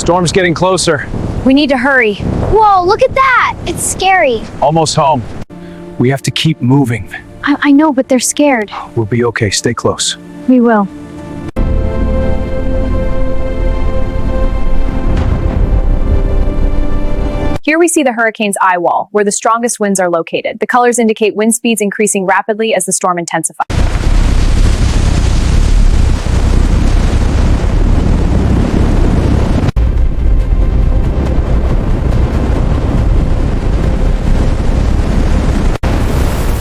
Storm's getting closer. We need to hurry. Whoa, look at that! It's scary. Almost home. We have to keep moving. I know, but they're scared. We'll be okay. Stay close. We will. Here we see the hurricane's eye wall, where the strongest winds are located. The colors indicate wind speeds increasing rapidly as the storm intensifies.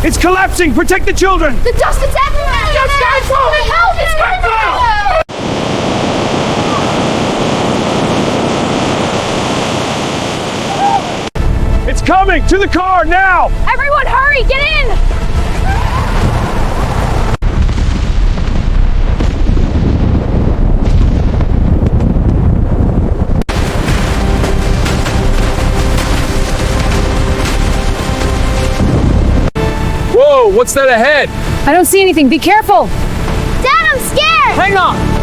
It's collapsing! Protect the children! The dust is everywhere! It's going help! It's going It's coming! To the car, now! Everyone hurry! Get in! Whoa, what's that ahead? I don't see anything. Be careful! Dad, I'm scared! Hang on!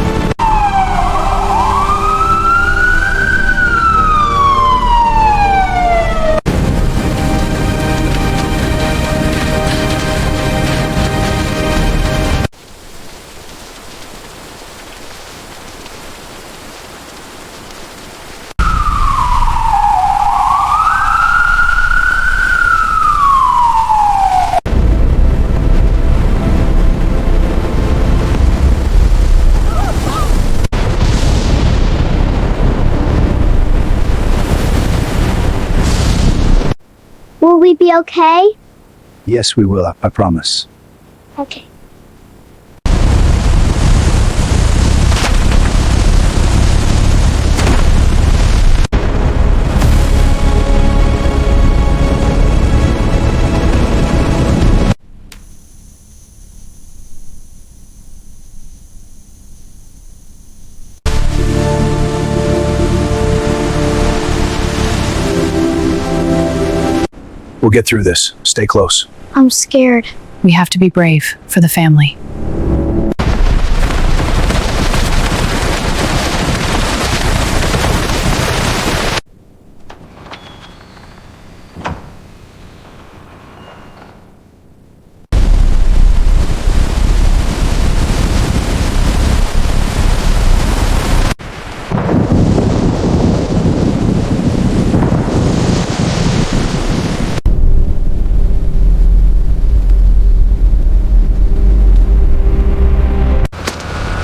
Will we be okay? Yes, we will, I promise. Okay. We'll get through this. Stay close. I'm scared. We have to be brave for the family.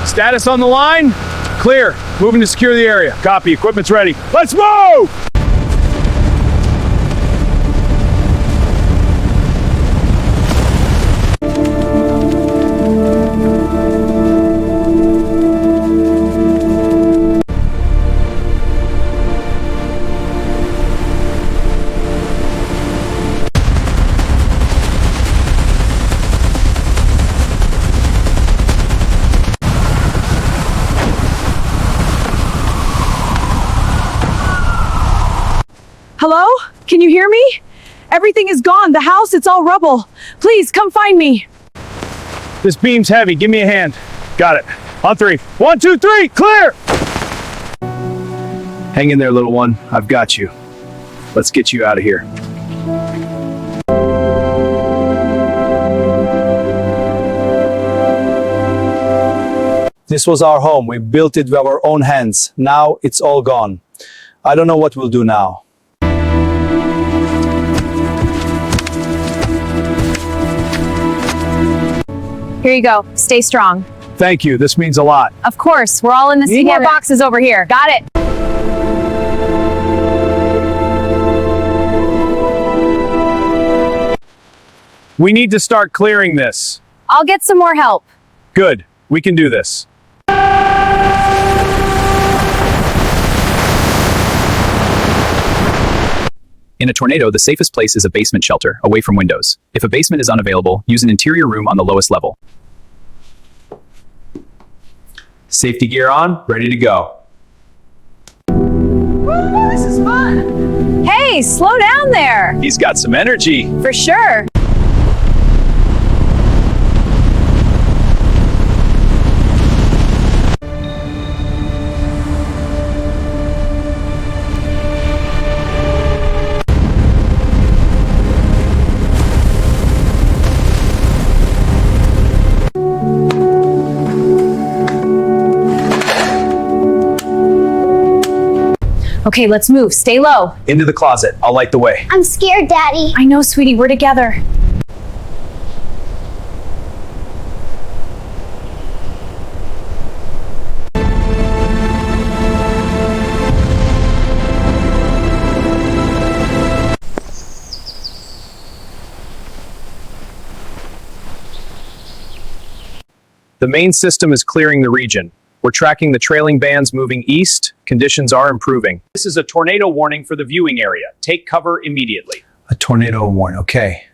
Status on the line? Clear. Moving to secure the area. Copy. Equipment's ready. Let's move! Hello? Can you hear me? Everything is gone. The house, it's all rubble. Please, come find me. This beam's heavy. Give me a hand. Got it. On three. 1, 2, 3. Clear! Hang in there, little one. I've got you. Let's get you out of here. This was our home. We built it with our own hands. Now it's all gone. I don't know what we'll do now. Here you go. Stay strong. Thank you. This means a lot. Of course. We're all in the senior boxes over here. Got it. We need to start clearing this. I'll get some more help. Good. We can do this. In a tornado, the safest place is a basement shelter, away from windows. If a basement is unavailable, use an interior room on the lowest level. Safety gear on, ready to go. Woo, this is fun. Hey, slow down there. He's got some energy. For sure. Okay, let's move. Stay low. Into the closet. I'll light the way. I'm scared, Daddy. I know, sweetie. We're together. The main system is clearing the region. We're tracking the trailing bands moving east. Conditions are improving. This is a tornado warning for the viewing area. Take cover immediately. A tornado warning. Okay.